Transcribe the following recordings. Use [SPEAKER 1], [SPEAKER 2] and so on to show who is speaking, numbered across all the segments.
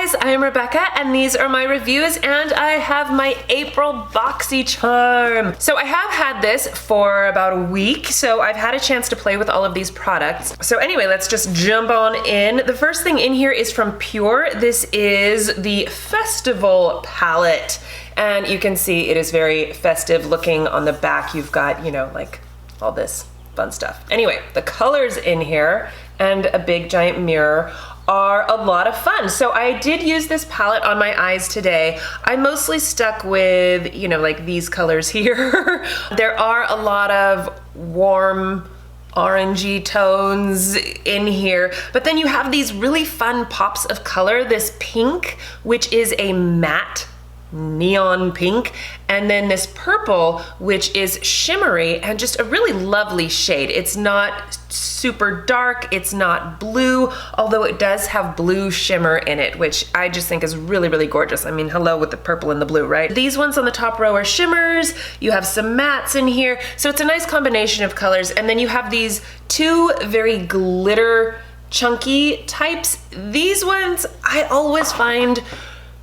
[SPEAKER 1] guys, I am Rebecca and these are my reviews, and I have my April BOXYCHARM. So I have had this for about a week, so I've had a chance to play with all of these products. So anyway, let's just jump on in. The first thing in here is from PUR. This is the Festival palette, and you can see it is very festive looking. On the back you've got, you know, like all this fun stuff. Anyway, the colors in here and a big giant mirror are a lot of fun. So I did use this palette on my eyes today. I mostly stuck with, you know, like these colors here. There are a lot of warm orangey tones in here, but then you have these really fun pops of color. This pink, which is a matte neon pink, and then this purple, which is shimmery and just a really lovely shade. It's not super dark, it's not blue, although it does have blue shimmer in it, which I just think is really, really gorgeous. I mean, hello with the purple and the blue, right? These ones on the top row are shimmers, you have some mattes in here, so it's a nice combination of colors, and then you have these two very glitter chunky types. These ones I always find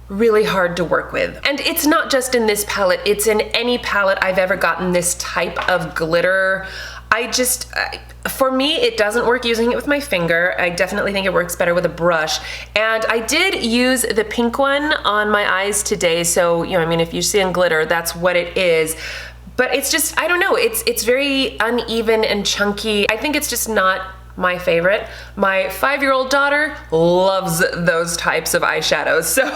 [SPEAKER 1] really hard to work with. And it's not just in this palette, it's in any palette I've ever gotten this type of glitter. For me, it doesn't work using it with my finger. I definitely think it works better with a brush. And I did use the pink one on my eyes today, so, you know, I mean, if you're seeing glitter, that's what it is. But it's just, I don't know, it's very uneven and chunky. I think it's just not my favorite. My 5-year-old daughter loves those types of eyeshadows, so,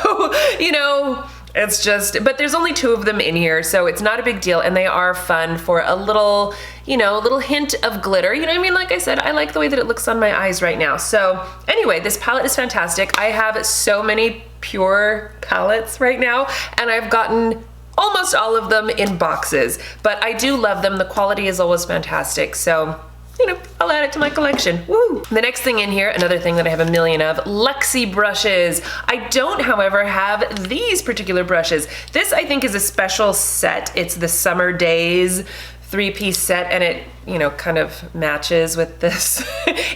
[SPEAKER 1] you know, it's just, but there's only 2 of them in here, so it's not a big deal, and they are fun for a little, you know, a little hint of glitter. You know what I mean? Like I said, I like the way that it looks on my eyes right now. So anyway, this palette is fantastic. I have so many PUR palettes right now, and I've gotten almost all of them in boxes, but I do love them. The quality is always fantastic, so, you know, I'll add it to my collection. Woo! The next thing in here, another thing that I have a million of, LUXIE brushes. I don't, however, have these particular brushes. This, I think, is a special set. It's the Summer Daze 3-piece set, and it, you know, kind of matches with this,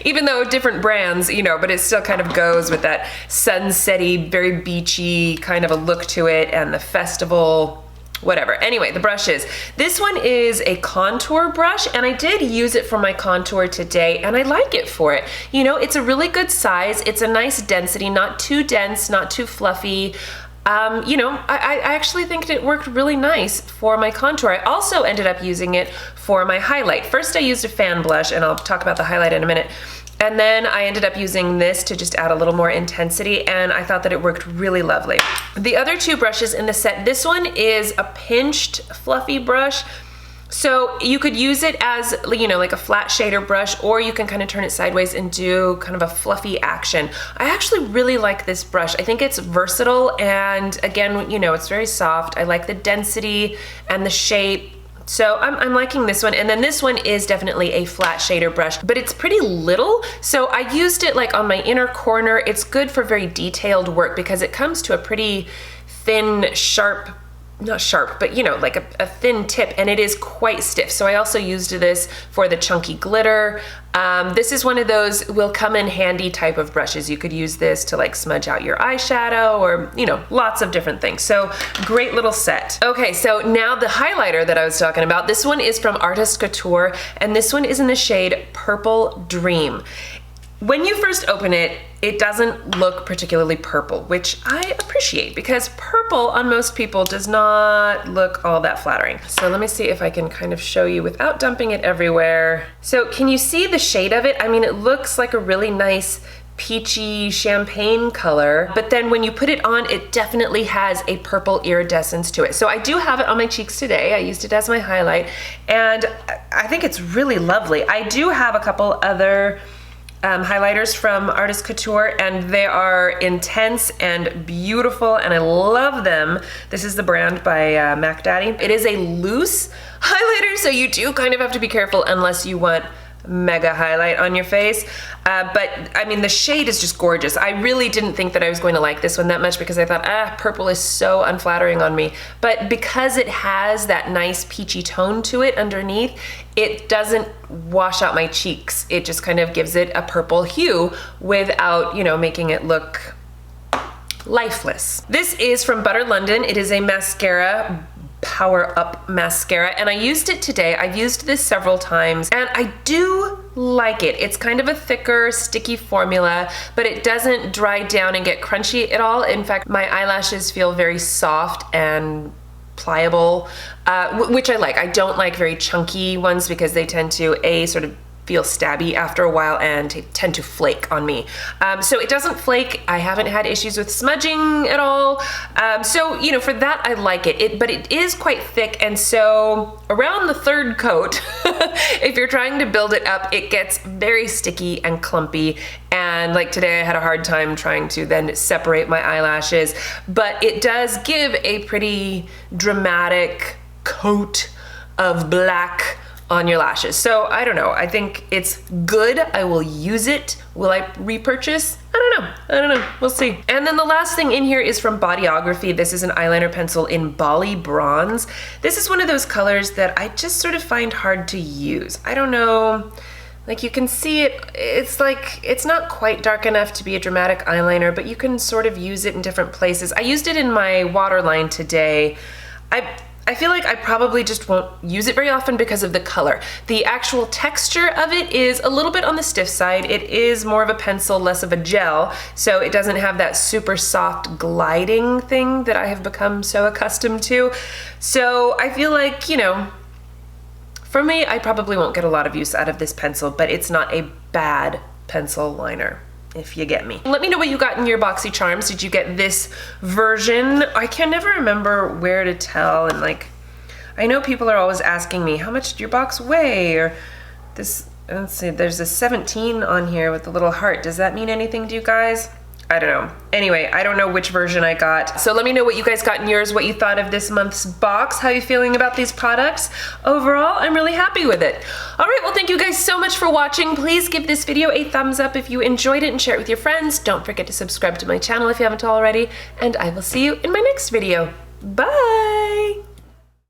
[SPEAKER 1] even though different brands, you know, but it still kind of goes with that sunsetty, very beachy kind of a look to it, and the festival whatever. Anyway, the brushes. This one is a contour brush, and I did use it for my contour today, and I like it for it. You know, it's a really good size. It's a nice density, not too dense, not too fluffy. You know, I actually think it worked really nice for my contour. I also ended up using it for my highlight. First I used a fan blush, and I'll talk about the highlight in a minute. And then I ended up using this to just add a little more intensity, and I thought that it worked really lovely. The other 2 brushes in the set, this one is a pinched fluffy brush. So you could use it as, you know, like a flat shader brush, or you can kind of turn it sideways and do kind of a fluffy action. I actually really like this brush. I think it's versatile, and again, you know, it's very soft. I like the density and the shape. So I'm liking this one, and then this one is definitely a flat shader brush, but it's pretty little, so I used it like on my inner corner. It's good for very detailed work because it comes to a pretty thin, sharp, not sharp, but you know, like a thin tip, and it is quite stiff. So I also used this for the chunky glitter. This is one of those will come in handy type of brushes. You could use this to like smudge out your eyeshadow, or, you know, lots of different things. So great little set. Okay, so now the highlighter that I was talking about, this one is from Couture, and this one is in the shade Purple Dream. When you first open it, it doesn't look particularly purple, which I appreciate because purple on most people does not look all that flattering. So let me see if I can kind of show you without dumping it everywhere. So can you see the shade of it? I mean, it looks like a really nice peachy champagne color, but then when you put it on, it definitely has a purple iridescence to it. So I do have it on my cheeks today. I used it as my highlight, and I think it's really lovely. I do have a couple other highlighters from Couture, and they are intense and beautiful, and I love them. This is the brand by Mac Daddy. It is a loose highlighter, so you do kind of have to be careful unless you want mega highlight on your face. But I mean, the shade is just gorgeous. I really didn't think that I was going to like this one that much because I thought, purple is so unflattering on me. But because it has that nice peachy tone to it underneath, it doesn't wash out my cheeks. It just kind of gives it a purple hue without, you know, making it look Lifeless. This is from Butter London. It is a mascara, Power Up mascara, and I used it today. I've used this several times and I do like it. It's kind of a thicker, sticky formula, but it doesn't dry down and get crunchy at all. In fact, my eyelashes feel very soft and pliable, which I like. I don't like very chunky ones because they tend to sort of feel stabby after a while and tend to flake on me. So it doesn't flake. I haven't had issues with smudging at all. So, you know, for that I like it. But it is quite thick, and so around the third coat, if you're trying to build it up, it gets very sticky and clumpy. And like today I had a hard time trying to then separate my eyelashes, but it does give a pretty dramatic coat of black on your lashes. So I don't know, I think it's good. I will use it. Will I repurchase? I don't know, we'll see. And then the last thing in here is from Bodyography. This is an eyeliner pencil in Bali Bronze. This is one of those colors that I just sort of find hard to use. I don't know, like you can see it, it's like, it's not quite dark enough to be a dramatic eyeliner, but you can sort of use it in different places. I used it in my waterline today. I feel like I probably just won't use it very often because of the color. The actual texture of it is a little bit on the stiff side. It is more of a pencil, less of a gel, so it doesn't have that super soft gliding thing that I have become so accustomed to. So I feel like, you know, for me, I probably won't get a lot of use out of this pencil, but it's not a bad pencil liner, if you get me. Let me know what you got in your BOXYCHARMs. Did you get this version? I can never remember where to tell, and like, I know people are always asking me, how much did your box weigh? Or this, let's see, there's a 17 on here with the little heart. Does that mean anything to you guys? I don't know. Anyway, I don't know which version I got. So let me know what you guys got in yours, what you thought of this month's box, how you feeling about these products. Overall, I'm really happy with it. All right, well, thank you guys so much for watching. Please give this video a thumbs up if you enjoyed it and share it with your friends. Don't forget to subscribe to my channel if you haven't already, and I will see you in my next video. Bye!